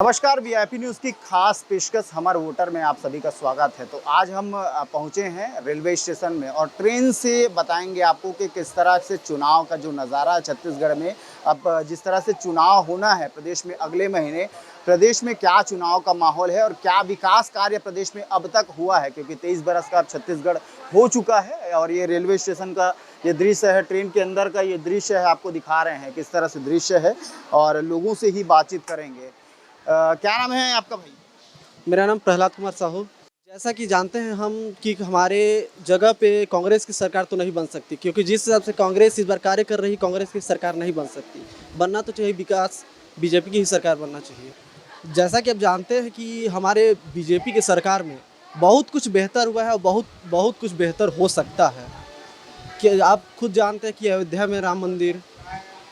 नमस्कार। VIP news की खास पेशकश हमर वोटर में आप सभी का स्वागत है। तो आज हम पहुंचे हैं रेलवे स्टेशन में और ट्रेन से बताएंगे आपको कि किस तरह से चुनाव का जो नज़ारा है छत्तीसगढ़ में। अब जिस तरह से चुनाव होना है प्रदेश में अगले महीने, प्रदेश में क्या चुनाव का माहौल है और क्या विकास कार्य प्रदेश में अब तक हुआ है, क्योंकि 23 बरस का अब छत्तीसगढ़ हो चुका है। और ये रेलवे स्टेशन का ये दृश्य है, ट्रेन के अंदर का ये दृश्य है, आपको दिखा रहे हैं किस तरह से दृश्य है और लोगों से ही बातचीत करेंगे। क्या नाम है आपका भाई? मेरा नाम प्रहलाद कुमार साहू। जैसा कि जानते हैं हम कि हमारे जगह पे कांग्रेस की सरकार तो नहीं बन सकती, क्योंकि जिस हिसाब से कांग्रेस इस बार कार्य कर रही, कांग्रेस की सरकार नहीं बन सकती। बनना तो चाहिए विकास, बीजेपी की ही सरकार बनना चाहिए। जैसा कि आप जानते हैं कि हमारे बीजेपी की सरकार में बहुत कुछ बेहतर हुआ है और बहुत कुछ बेहतर हो सकता है। कि आप खुद जानते हैं कि अयोध्या में राम मंदिर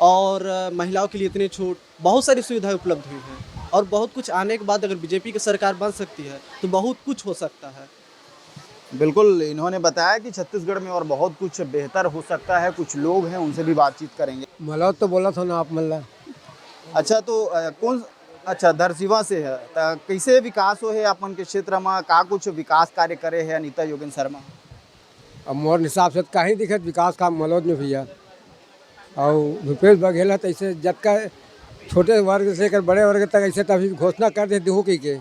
और महिलाओं के लिए इतनी छूट, बहुत सारी सुविधाएं उपलब्ध हुई हैं और बहुत कुछ आने के बाद अगर बीजेपी की सरकार बन सकती है तो बहुत कुछ हो सकता है। बिल्कुल, इन्होंने बताया कि छत्तीसगढ़ में और बहुत कुछ बेहतर हो सकता है। कुछ लोग हैं, उनसे भी बातचीत करेंगे। मलौद तो बोला था ना आप मल्ला। अच्छा, तो कौन अच्छा धरसीवा से है तो कैसे विकास हो है अपन के क्षेत्र में? का कुछ विकास कार्य करे है अनीता योगेन शर्मा? अब मोर हिसाब से कहीं दिखत विकास काम मलौद में भैया। और भूपेश बघेल तो ऐसे जब का छोटे वर्ग से लेकर बड़े वर्ग तक ऐसे तभी घोषणा कर देते हो कि के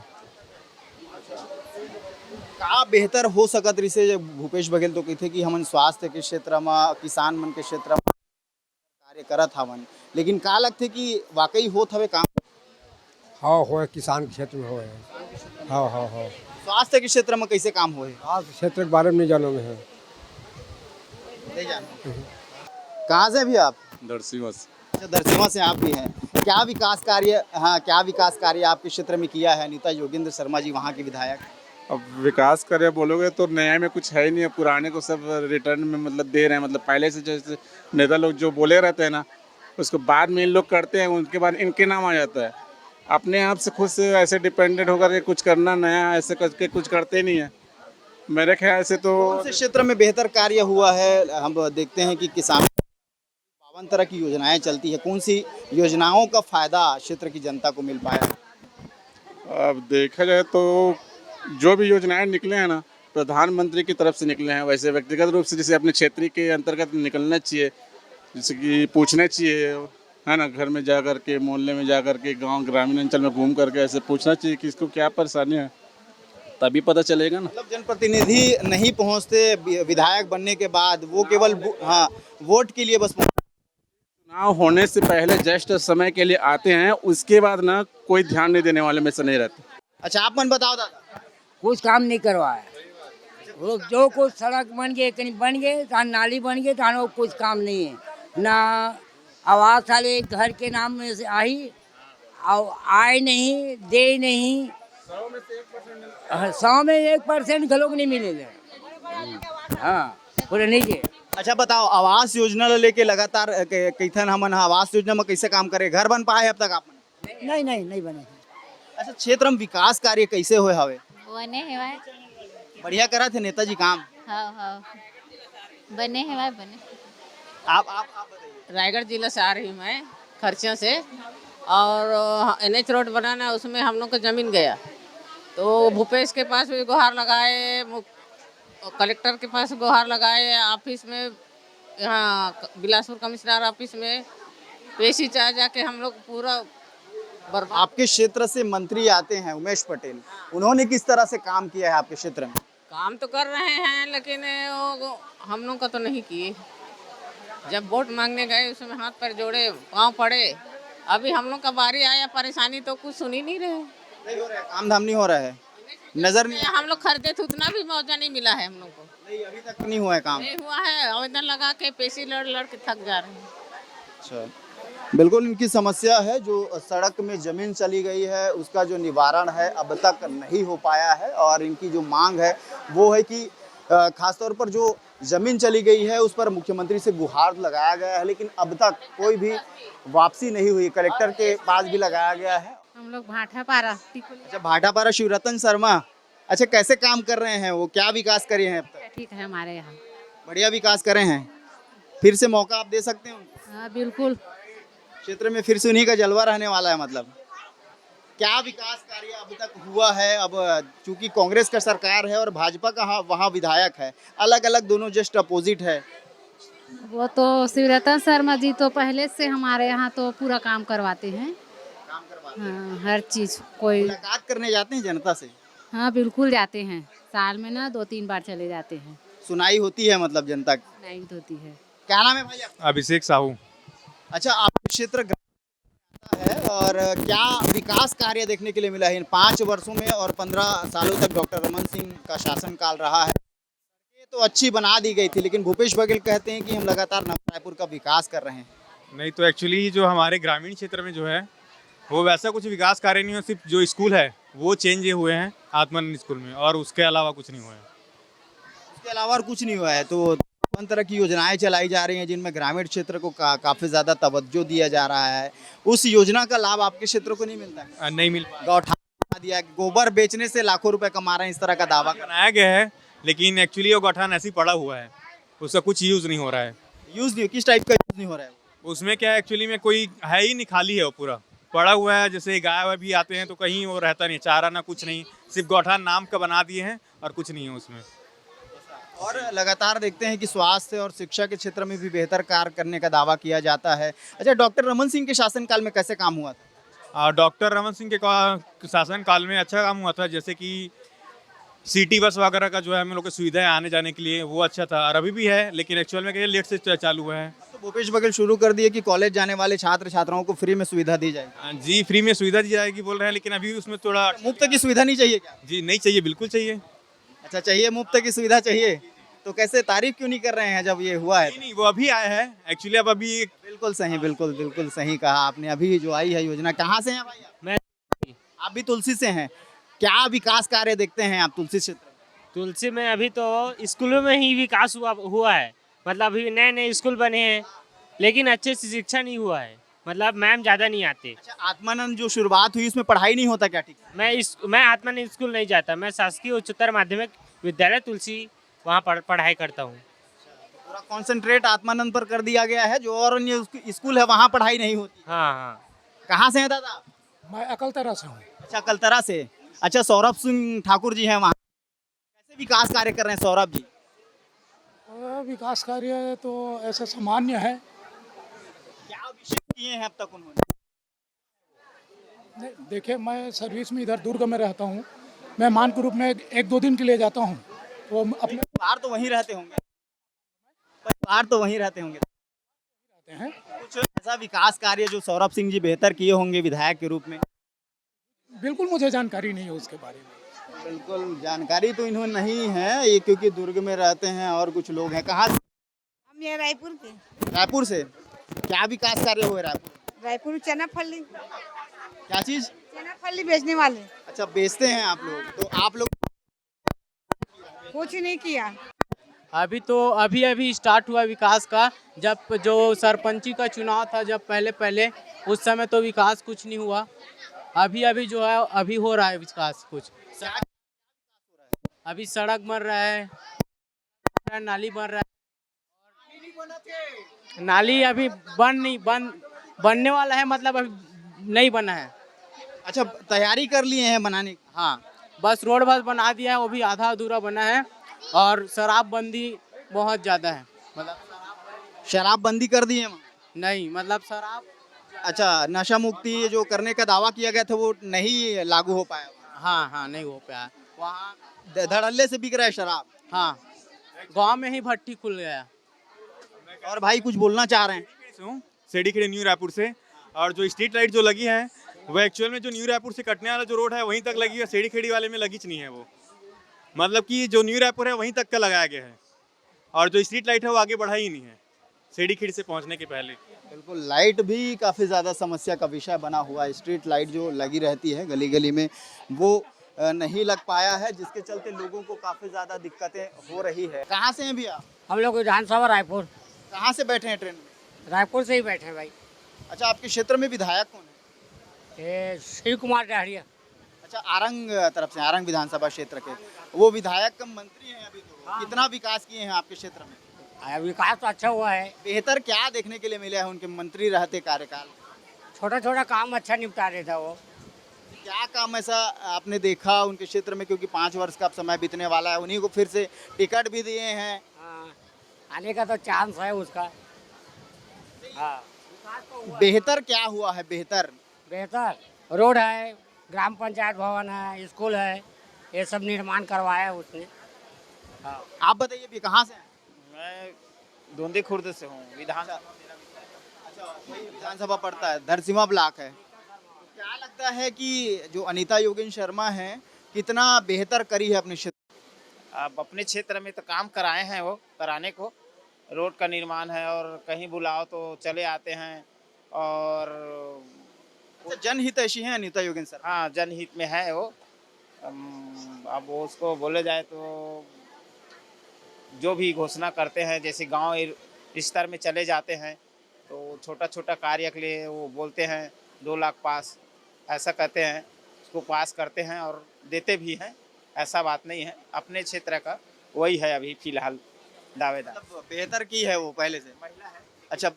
का बेहतर हो सकत रिसे? जब भूपेश बघेल तो कहते कि हमन स्वास्थ्य के क्षेत्र में, किसान मन के क्षेत्र में कार्य करत हवन, लेकिन का लगते कि वाकई होत हवे काम? हाँ हो किसान के क्षेत्र में हो। हाँ हाँ हाँ। स्वास्थ्य के क्षेत्र में कैसे काम होए? आज क्षेत्र के बारे में नहीं जानो में है। नहीं जानो। कहाँ से भी आप? दरसीवा से। अच्छा, दरसीवा से आप भी हैं। क्या विकास कार्य, हाँ, क्या विकास कार्य आपके क्षेत्र में किया है अनीता योगेंद्र शर्मा जी, वहाँ के विधायक? अब विकास करे बोलोगे तो नया में कुछ है ही नहीं है, पुराने को सब रिटर्न में मतलब दे रहे हैं। मतलब पहले से जैसे नेता लोग जो बोले रहते हैं ना, उसको बाद में इन लोग करते हैं, उनके बाद इनके नाम आ जाता है। अपने आप से खुद से ऐसे डिपेंडेंट होकर के कुछ करना नया ऐसे करके कुछ करते नहीं है मेरे ख्याल से तो। कौन से क्षेत्र में बेहतर कार्य हुआ है? हम देखते हैं कि किसान 52 तरह की योजनाएं चलती है। कौन सी योजनाओं का फायदा क्षेत्र की जनता को मिल पाया? अब देखा जाए तो जो भी योजनाएं निकले हैं ना, प्रधानमंत्री की तरफ से निकले हैं। वैसे व्यक्तिगत रूप से जैसे अपने क्षेत्र के अंतर्गत निकलना चाहिए, जैसे कि पूछना चाहिए, है ना, घर में जा कर के, मोहल्ले में जा कर के, गांव ग्रामीण अंचल में घूम करके ऐसे पूछना चाहिए कि इसको क्या परेशानी है, तभी पता चलेगा ना। मतलब जनप्रतिनिधि नहीं पहुंचते विधायक बनने के बाद, वो केवल हाँ वोट के लिए बस चुनाव होने से पहले जस्ट समय के लिए आते हैं, उसके बाद ना कोई ध्यान नहीं देने वाले में से नहीं रहते। अच्छा, आप मन बताओ दादा। कुछ काम नहीं करवाया। वो जो कुछ सड़क बन गए, कहीं बन गए, तो नाली बन गए, तो कुछ काम नहीं है ना। आवास वाले घर के नाम में से आई और आए नहीं, दे नहीं। 100 में 1% लोग नहीं मिले। हाँ, पूरे नहीं दे। अच्छा बताओ, आवास योजना ला लेके लगातार कैथन हमन आवास योजना में कैसे काम करे? घर बन पाए अब तक आप मन? नहीं बने। अच्छा, क्षेत्र में विकास कार्य कैसे हुए हवे? बने हेवाय। बढ़िया करा थे नेताजी काम। हाँ बने हेवाय बने। आप बताइए। रायगढ़ जिला से आ रही हूँ मैं खर्चियों से, और NH रोड बनाना उसमें हम लोग को ज़मीन गया, तो भूपेश के पास भी गुहार लगाए, कलेक्टर के पास गुहार लगाए, ऑफिस में, यहाँ बिलासपुर कमिश्नर ऑफिस में पेशी चाह जाके हम लोग पूरा बर्बाद। आपके क्षेत्र से मंत्री आते हैं उमेश पटेल, उन्होंने किस तरह से काम किया है आपके क्षेत्र में? काम तो कर रहे हैं, लेकिन वो हम लोग का तो नहीं किए। जब वोट मांगने गए उसमें हाथ पैर जोड़े, पाँव पड़े। अभी हम लोग का बारी आया, परेशानी तो कुछ सुन ही नहीं रहे। नहीं हो रहा है, काम धाम नहीं हो रहा है, नजर नहीं। हम लोग खरीदे थे उतना भी मुआवजा नहीं मिला है हम लोग को। नहीं, अभी तक नहीं हुआ है काम। नहीं हुआ है, आवेदन लगा के पेशी लड़ के थक जा रहे हैं। अच्छा, बिल्कुल इनकी समस्या है जो सड़क में जमीन चली गई है, उसका जो निवारण है अब तक नहीं हो पाया है। और इनकी जो मांग है वो है कि खासतौर पर जो जमीन चली गई है उस पर मुख्यमंत्री से गुहार लगाया गया है, लेकिन अब तक कोई भी वापसी नहीं हुई। कलेक्टर के पास भी लगाया गया है। हम लोग भाटापारा। अच्छा, भाटापारा शिवरतन शर्मा। अच्छा, कैसे काम कर रहे हैं वो? क्या विकास करे हैं अब तक? ठीक है हमारे यहाँ। बढ़िया विकास करे हैं। फिर से मौका आप दे सकते हैं उनको? हाँ बिल्कुल। क्षेत्र में फिर से उन्हीं का जलवा रहने वाला है मतलब? क्या विकास कार्य अभी तक हुआ है? अब चूंकि कांग्रेस का सरकार है और भाजपा का वहाँ विधायक है, अलग अलग दोनों जस्ट अपोजिट है। वो तो शिवरतन शर्मा जी तो पहले से हमारे यहाँ तो पूरा काम करवाते हैं। काम करवाते हैं। हाँ, हर चीज कोई। मुलाकात करने जाते हैं जनता से, हाँ बिल्कुल जाते हैं, साल में ना 2-3 बार चले जाते हैं। सुनाई होती है मतलब जनता की। नहीं होती है। क्या नाम है भाई आपका? अभिषेक साहू। अच्छा, आपका क्षेत्र ग्रामीण है और क्या विकास कार्य देखने के लिए मिला है इन 5 वर्षों में और 15 सालों तक डॉक्टर रमन सिंह का शासनकाल रहा है? ये तो अच्छी बना दी गई थी, लेकिन भूपेश बघेल कहते हैं कि हम लगातार नवा रायपुर का विकास कर रहे हैं। नहीं तो एक्चुअली जो हमारे ग्रामीण क्षेत्र में जो है वो वैसा कुछ विकास कार्य नहीं है, सिर्फ जो स्कूल है वो चेंज हुए हैं आत्मानंद स्कूल में, और उसके अलावा कुछ नहीं हुआ है। इसके अलावा और कुछ नहीं हुआ है। तो तमाम तरह की योजनाएं चलाई जा रही हैं जिनमें ग्रामीण क्षेत्र को काफ़ी ज़्यादा तवज्जो दिया जा रहा है। उस योजना का लाभ आपके क्षेत्र को नहीं मिलता है? नहीं मिल पा गौठान बना दिया, गोबर बेचने से लाखों रुपए कमा रहे हैं, इस तरह का दावा कर बनाया गया है, लेकिन एक्चुअली वो गौठान ऐसे ही पड़ा हुआ है, उसका कुछ यूज़ नहीं हो रहा है। यूज़ नहीं, किस टाइप का यूज़ नहीं हो रहा है? उसमें क्या एक्चुअली में कोई है ही नहीं, खाली है वो पूरा पड़ा हुआ है। जैसे गाय वाय भी आते हैं तो कहीं वो रहता नहीं, चारा ना कुछ नहीं, सिर्फ गौठान नाम का बना दिए हैं और कुछ नहीं है उसमें। और लगातार देखते हैं कि स्वास्थ्य और शिक्षा के क्षेत्र में भी बेहतर कार्य करने का दावा किया जाता है। अच्छा, डॉक्टर रमन सिंह के शासनकाल में कैसे काम हुआ था? डॉक्टर रमन सिंह के शासनकाल में अच्छा काम हुआ था, जैसे कि सिटी बस वगैरह का जो है हम लोग की सुविधाएं आने जाने के लिए वो अच्छा था, और अभी भी है, लेकिन एक्चुअल में क्या लेट से चालू हुआ है। तो भूपेश बघेल शुरू कर दिए कि कॉलेज जाने वाले छात्र छात्राओं को फ्री में सुविधा दी जाएगी। जी फ्री में सुविधा दी जाएगी बोल रहे हैं, लेकिन अभी उसमें थोड़ा मुफ्त की सुविधा नहीं चाहिए क्या? जी नहीं चाहिए, बिल्कुल चाहिए। अच्छा, चाहिए, मुफ्त की सुविधा चाहिए। तो कैसे तारीफ क्यों नहीं कर रहे हैं जब ये हुआ है? नहीं वो अभी आया है एक्चुअली, अब अभी बिल्कुल सही, बिल्कुल सही कहा आपने। अभी जो आई है योजना, कहाँ से हैं भाई आप? मैं आप भी तुलसी से हैं। क्या विकास कार्य देखते हैं आप तुलसी क्षेत्र में? तुलसी में अभी तो स्कूलों में ही विकास हुआ है। मतलब अभी नए नए स्कूल बने हैं, लेकिन अच्छे से शिक्षा नहीं हुआ है। मतलब मैम ज़्यादा नहीं आते। अच्छा, आत्मानंद जो शुरुआत हुई उसमें पढ़ाई नहीं होता क्या? ठीक है। मैं आत्मानंद स्कूल नहीं जाता, मैं शासकीय उच्चतर माध्यमिक विद्यालय तुलसी वहाँ पढ़ाई करता हूँ। पूरा कॉन्सेंट्रेट आत्मानंद पर कर दिया गया है, जो और अन्य स्कूल है वहाँ पढ़ाई नहीं होती। हाँ हाँ। कहाँ से हैं दादा? मैं अकलतरा से हूँ। अच्छा, कलतरा से। अच्छा, सौरभ सिंह ठाकुर जी हैं वहाँ, कैसे विकास कार्य कर रहे हैं सौरभ जी? विकास कार्य तो ऐसा सामान्य है। क्या विषय किए हैं अब तक उन्होंने? देखिए, मैं सर्विस में इधर दुर्ग में रहता हूँ। मैं मान के रूप में 1-2 दिन के लिए जाता हूँ, तो अपने परिवार तो वहीं रहते होंगे, परिवार तो वहीं रहते होंगे। रहते हैं। कुछ ऐसा विकास कार्य जो सौरभ सिंह जी बेहतर किए होंगे विधायक के रूप में? बिल्कुल मुझे जानकारी नहीं है उसके बारे में। बिल्कुल जानकारी तो इन्होंने नहीं है, ये क्योंकि दुर्ग में रहते हैं और कुछ लोग हैं। कहाँ से? हम ये रायपुर के। रायपुर से। क्या विकास कार्य हुए रायपुर? रायपुर चना फली। क्या चीज? चना फली बेचने वाले। अच्छा, बेचते हैं आप लोग? तो आप लोग कुछ नहीं किया। अभी तो अभी स्टार्ट हुआ विकास का। जब जो सरपंची का चुनाव था, जब पहले उस समय तो विकास कुछ नहीं हुआ। अभी जो है अभी हो रहा है विकास कुछ। अभी सड़क बन रहा है, नाली बन रहा है। नाली अभी बनने वाला है, मतलब अभी नहीं बना है। अच्छा, तैयारी कर लिए हैं बनाने की? हाँ, बस रोड बस बना दिया है, वो भी आधा अधूरा बना है। और शराबबंदी बहुत ज़्यादा है, मतलब शराबबंदी कर दी है वहाँ? नहीं, मतलब शराब। अच्छा, नशा मुक्ति जो करने का दावा किया गया था वो नहीं लागू हो पाया? हाँ नहीं हो पाया वहाँ। धड़ल्ले से बिक रहा है शराब? हाँ, गांव में ही भट्टी खुल गया। और भाई कुछ बोलना चाह रहे हैं? सेडी खेड़ी न्यू रायपुर से, और जो स्ट्रीट लाइट जो लगी है वो एक्चुअल में जो न्यू रायपुर से कटने वाला जो रोड है वहीं तक लगी है, सेडी खेड़ी वाले में लगी नहीं है वो। मतलब कि जो न्यू रायपुर है वहीं तक का लगाया गया है, और जो स्ट्रीट लाइट है वो आगे बढ़ा ही नहीं है सेडी खेड़ी से पहुंचने के पहले। बिल्कुल, लाइट भी काफ़ी ज़्यादा समस्या का विषय बना हुआ है। स्ट्रीट लाइट जो लगी रहती है गली गली में वो नहीं लग पाया है, जिसके चलते लोगों को काफ़ी ज़्यादा दिक्कतें हो रही है। कहाँ से हैं भैया? हम लोग विधानसभा रायपुर। कहाँ से बैठे हैं ट्रेन में? रायपुर से ही बैठे हैं भाई। अच्छा, आपके क्षेत्र में विधायक कौन है? ये शिव कुमार डहरिया। अच्छा, आरंग तरफ से, आरंग विधानसभा क्षेत्र के वो विधायक कम मंत्री हैं अभी। तो कितना विकास किए हैं आपके क्षेत्र में? विकास तो अच्छा हुआ है। बेहतर क्या देखने के लिए मिला है उनके मंत्री रहते कार्यकाल? छोटा छोटा काम अच्छा निपटा रहे था वो। क्या काम ऐसा आपने देखा उनके क्षेत्र में, क्योंकि 5 वर्ष का अब समय बीतने वाला है, उन्हीं को फिर से टिकट भी दिए हैं। हाँ, आने का तो चांस है उसका। हाँ, बेहतर क्या हुआ है? बेहतर बेहतर रोड है, ग्राम पंचायत भवन है, स्कूल है, ये सब निर्माण करवाया है उसने। हाँ। आप बताइए भी कहाँ से हैं? मैं धोंदी खुर्द से हूँ। विधानसभा पड़ता है, धरसीमा ब्लॉक है। क्या लगता है कि जो अनीता योगेन शर्मा है कितना बेहतर करी है अपने क्षेत्र? अब अपने क्षेत्र में तो काम कराए हैं, वो कराने को रोड का निर्माण है और कहीं बुलाओ तो चले आते हैं। और अच्छा, जनहित ऐसी है अनीता योगेन शर्मा। हाँ, जनहित में है वो। अब वो उसको बोले जाए तो जो भी घोषणा करते हैं, जैसे गांव स्तर में चले जाते हैं तो छोटा छोटा कार्य के लिए वो बोलते हैं 2 लाख पास, ऐसा कहते हैं, उसको पास करते हैं और देते भी हैं। ऐसा बात नहीं है, अपने क्षेत्र का वही है अभी फिलहाल दावेदार। मतलब बेहतर की है वो पहले से। महिला है। अच्छा,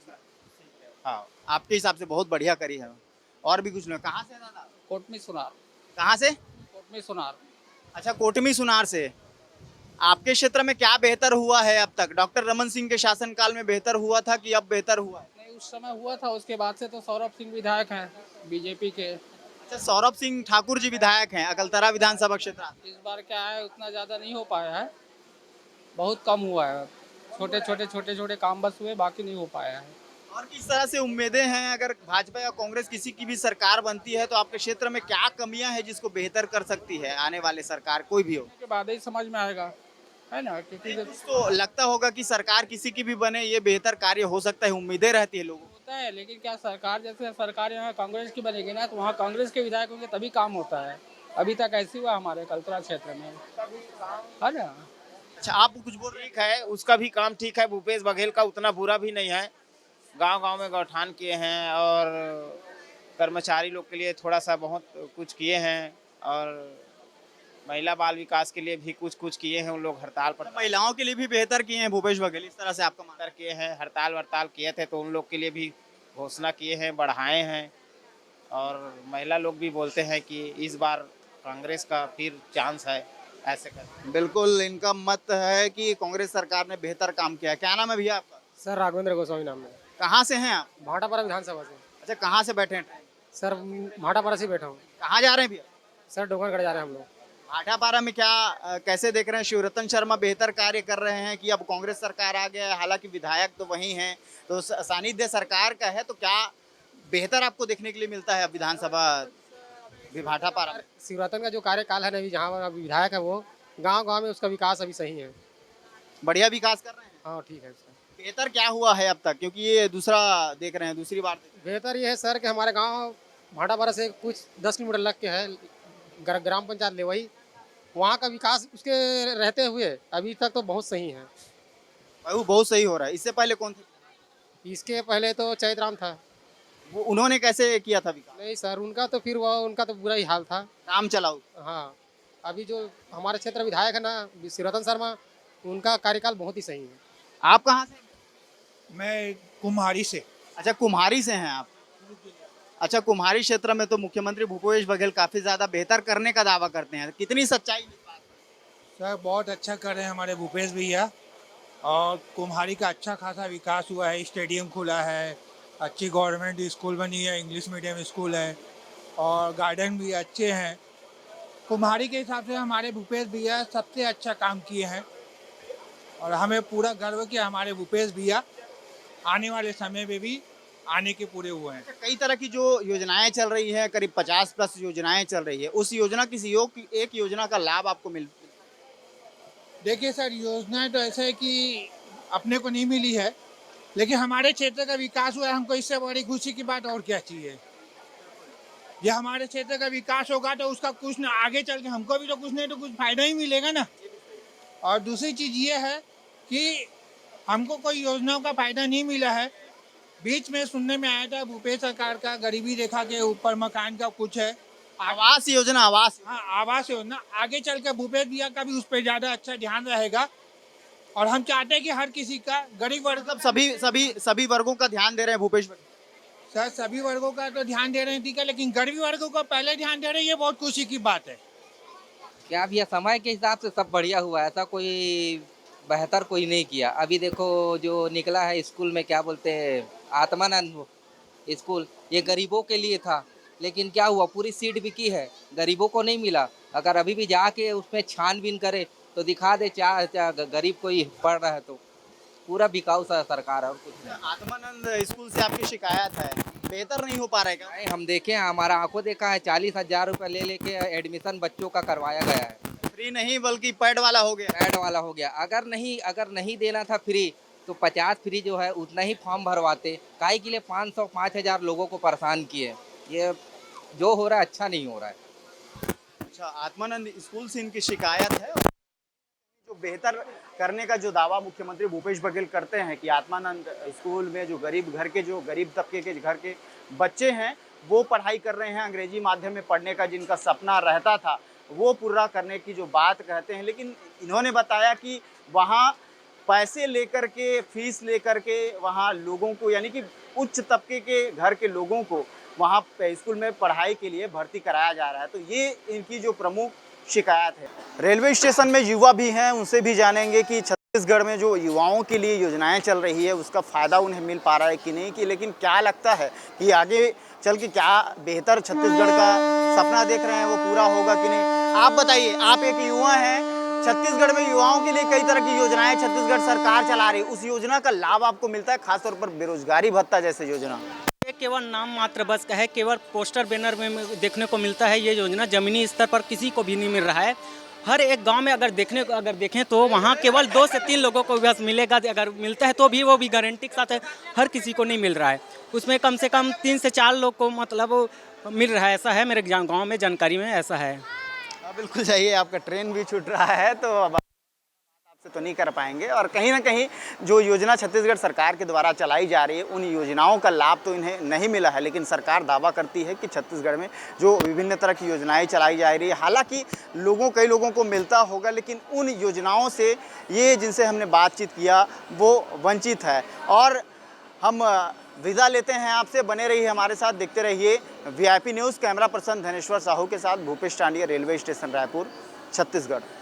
हाँ, आपके हिसाब से बहुत बढ़िया करी है। और भी कुछ नहीं। कहाँ से दादा? कोटमी सुनार। कहाँ से? कोटमी सुनार। अच्छा, कोटमी सुनार से। आपके क्षेत्र में क्या बेहतर हुआ है अब तक? डॉक्टर रमन सिंह के शासनकाल में बेहतर हुआ था कि अब बेहतर हुआ है? नहीं, उस समय हुआ था, उसके बाद से तो सौरभ सिंह विधायक हैं बीजेपी के। अच्छा, सौरभ सिंह ठाकुर जी विधायक हैं अकलतरा विधानसभा क्षेत्र। इस बार क्या है, उतना ज़्यादा नहीं हो पाया है, बहुत कम हुआ है। छोटे छोटे काम बस हुए, बाकी नहीं हो पाया है। और किस तरह से उम्मीदें हैं, अगर भाजपा या कांग्रेस किसी की भी सरकार बनती है तो आपके क्षेत्र में क्या कमियां हैं जिसको बेहतर कर सकती है आने वाले सरकार, कोई भी हो? उसके बाद ही समझ में आएगा, है ना, क्योंकि तो लगता होगा कि सरकार किसी की भी बने ये बेहतर कार्य हो सकता है, उम्मीदें रहती है लोगों को। होता है, लेकिन क्या सरकार, जैसे सरकार यहाँ कांग्रेस की बनेगी ना, तो वहाँ कांग्रेस के विधायक होंगे तभी काम होता है। अभी तक ऐसी हुआ हमारे कल्तरा क्षेत्र में, है ना। अच्छा, आप कुछ बोल रहे हैं? ठीक है, उसका भी काम ठीक है। भूपेश बघेल का उतना बुरा भी नहीं है। गांव-गांव में गौठान किए हैं और कर्मचारी लोग के लिए थोड़ा सा बहुत कुछ किए हैं और महिला बाल विकास के लिए भी कुछ किए हैं। उन लोग हड़ताल पर महिलाओं के लिए भी बेहतर किए हैं भूपेश बघेल, इस तरह से आपका मानना है? किए हैं, हड़ताल किए थे तो उन लोग के लिए भी घोषणा किए हैं, बढ़ाए हैं। और महिला लोग भी बोलते हैं कि इस बार कांग्रेस का फिर चांस है, ऐसे कर। बिल्कुल, इनका मत है कि कांग्रेस सरकार ने बेहतर काम किया है। क्या नाम है भैया आपका? सर राघवेंद्र गोस्वामी नाम है। कहाँ से हैं आप? भाटापारा विधानसभा से। अच्छा, कहाँ से बैठे हैं? सर भाटापारा से बैठा हूँ। कहाँ जा रहे हैं भैया? सर डोंगरगढ़ जा रहे हैं हम लोग। भाटापारा में क्या कैसे देख रहे हैं? शिवरतन शर्मा बेहतर कार्य कर रहे हैं कि अब कांग्रेस सरकार आ गया है? हालांकि विधायक तो वही हैं, तो सानिध्य सरकार का है, तो क्या बेहतर आपको देखने के लिए मिलता है अब विधानसभा भाटापारा में? शिवरतन का जो कार्यकाल है अभी, जहाँ अभी विधायक है वो गांव में उसका विकास अभी सही है, बढ़िया विकास कर रहे हैं। हाँ ठीक है सर। बेहतर क्या हुआ है अब तक, क्योंकि ये दूसरा देख रहे हैं, दूसरी बार बेहतर ये है सर कि हमारे गांव भाटापारा से कुछ 10 किलोमीटर लग के है ग्राम पंचायत लेवई, वहाँ का विकास उसके रहते हुए अभी तक तो बहुत सही है। वो बहुत सही हो रहा है। इससे पहले कौन थे? इसके पहले तो चैतराम था। वो उन्होंने कैसे किया था विकास? नहीं सर, उनका तो फिर वो उनका तो बुरा ही हाल था, काम चलाओ। हाँ, अभी जो हमारे क्षेत्र विधायक है ना शिवरतन शर्मा, उनका कार्यकाल बहुत ही सही है। आप कहाँ से? मैं कुम्हारी से। अच्छा, कुम्हारी से हैं आप। अच्छा, कुम्हारी क्षेत्र में तो मुख्यमंत्री भूपेश बघेल काफी ज्यादा बेहतर करने का दावा करते हैं, कितनी सच्चाई? सर बहुत अच्छा कर रहे हैं हमारे भूपेश भैया, और कुम्हारी का अच्छा खासा विकास हुआ है। स्टेडियम खुला है, अच्छी गवर्नमेंट स्कूल बनी है, इंग्लिश मीडियम स्कूल है, और गार्डन भी अच्छे हैं। कुम्हारी के हिसाब से हमारे भूपेश भैया सबसे अच्छा काम किए हैं, और हमें पूरा गर्व कि हमारे भूपेश भैया आने वाले समय में भी आने के पूरे हुए हैं। कई तरह की जो योजनाएं चल रही है, करीब 50+ योजनाएं चल रही है, उस योजना किसी एक योजना का लाभ आपको मिल? देखिए सर, योजनाएं तो ऐसे है कि अपने को नहीं मिली है, लेकिन हमारे क्षेत्र का विकास हुआ है, हमको इससे बड़ी खुशी की बात और क्या चाहिए। ये हमारे क्षेत्र का विकास होगा तो उसका कुछ ना आगे चल के हमको भी तो कुछ नहीं तो कुछ फायदा ही मिलेगा ना। और दूसरी चीज़ ये है कि हमको कोई योजनाओं का फायदा नहीं मिला है। बीच में सुनने में आया था भूपेश सरकार का गरीबी रेखा के ऊपर मकान का कुछ है, आवास योजना। आवास, हाँ आवास योजना। आगे चल के भूपेश भैया का भी उस पर ज़्यादा अच्छा ध्यान रहेगा, और हम चाहते हैं कि हर किसी का गरीब वर्ग, मतलब सभी वर्गों का ध्यान दे रहे हैं भूपेश बघेल। सर सभी वर्गों का तो ध्यान दे रहे हैं, ठीक है, लेकिन गरीबी वर्गों का पहले ध्यान दे रहे हैं, ये बहुत खुशी की बात है। क्या भैया, समय के हिसाब से सब बढ़िया हुआ है, ऐसा कोई बेहतर कोई नहीं किया। अभी देखो जो निकला है स्कूल में, क्या बोलते हैं, आत्मानंद स्कूल, ये गरीबों के लिए था, लेकिन क्या हुआ, पूरी सीट बिकी है, गरीबों को नहीं मिला। अगर अभी भी जाके उसमें छानबीन करे तो दिखा दे गरीब कोई पढ़ रहा है तो पूरा बिकाऊ सरकार है और कुछ नहीं। आत्मानंद स्कूल से आपकी शिकायत है, बेहतर नहीं हो पा रहा है क्या? नहीं, हम देखे हैं, हमारा आंखों देखा है, 40,000 रुपये ले लेके एडमिशन बच्चों का करवाया गया है। फ्री नहीं बल्कि पैड वाला हो गया। पैड वाला हो गया। अगर नहीं देना था फ्री तो 50 फ्री जो है उतना ही फॉर्म भरवाते, काहे के लिए 5,000 लोगों को परेशान किए। ये जो हो रहा है अच्छा नहीं हो रहा है। अच्छा, आत्मानंद स्कूल से इनकी शिकायत है। जो बेहतर करने का जो दावा मुख्यमंत्री भूपेश बघेल करते हैं कि आत्मानंद स्कूल में जो गरीब तबके के घर के बच्चे हैं वो पढ़ाई कर रहे हैं, अंग्रेजी माध्यम में पढ़ने का जिनका सपना रहता था वो पूरा करने की जो बात कहते हैं, लेकिन इन्होंने बताया कि वहाँ पैसे लेकर के, फीस लेकर के वहाँ लोगों को, यानी कि उच्च तबके के घर के लोगों को वहाँ स्कूल में पढ़ाई के लिए भर्ती कराया जा रहा है। तो ये इनकी जो प्रमुख शिकायत है। रेलवे स्टेशन में युवा भी हैं, उनसे भी जानेंगे कि छत्तीसगढ़ में जो युवाओं के लिए योजनाएं चल रही है उसका फ़ायदा उन्हें मिल पा रहा है कि नहीं, कि लेकिन क्या लगता है कि आगे चल के क्या बेहतर छत्तीसगढ़ का सपना देख रहे हैं वो पूरा होगा कि नहीं। आप बताइए, आप एक युवा हैं, छत्तीसगढ़ में युवाओं के लिए कई तरह की योजनाएं छत्तीसगढ़ सरकार चला रही है, उस योजना का लाभ आपको मिलता है, खासतौर पर बेरोजगारी भत्ता जैसे योजना? ये केवल नाम मात्र बस का है, केवल पोस्टर बैनर में देखने को मिलता है। ये योजना जमीनी स्तर पर किसी को भी नहीं मिल रहा है। हर एक गांव में अगर देखें तो वहाँ केवल 2 से 3 लोगों को बस मिलेगा, अगर मिलता है तो भी वो भी गारंटी के साथ है, हर किसी को नहीं मिल रहा है। उसमें कम से कम 3 से 4 लोग को मतलब मिल रहा है, ऐसा है मेरे गाँव में जानकारी में ऐसा है। बिल्कुल चाहिए, आपका ट्रेन भी छूट रहा है तो अब आपसे तो नहीं कर पाएंगे। और कहीं ना कहीं जो योजना छत्तीसगढ़ सरकार के द्वारा चलाई जा रही है उन योजनाओं का लाभ तो इन्हें नहीं मिला है, लेकिन सरकार दावा करती है कि छत्तीसगढ़ में जो विभिन्न तरह की योजनाएं चलाई जा रही है, हालांकि कई लोगों को मिलता होगा, लेकिन उन योजनाओं से ये जिनसे हमने बातचीत किया वो वंचित है। और हम विदा लेते हैं आपसे, बने रहिए हमारे साथ, देखते रहिए VIP news. Camera person Dhaneshwar Sahu के साथ भूपेश टांडिया, रेलवे स्टेशन रायपुर, छत्तीसगढ़।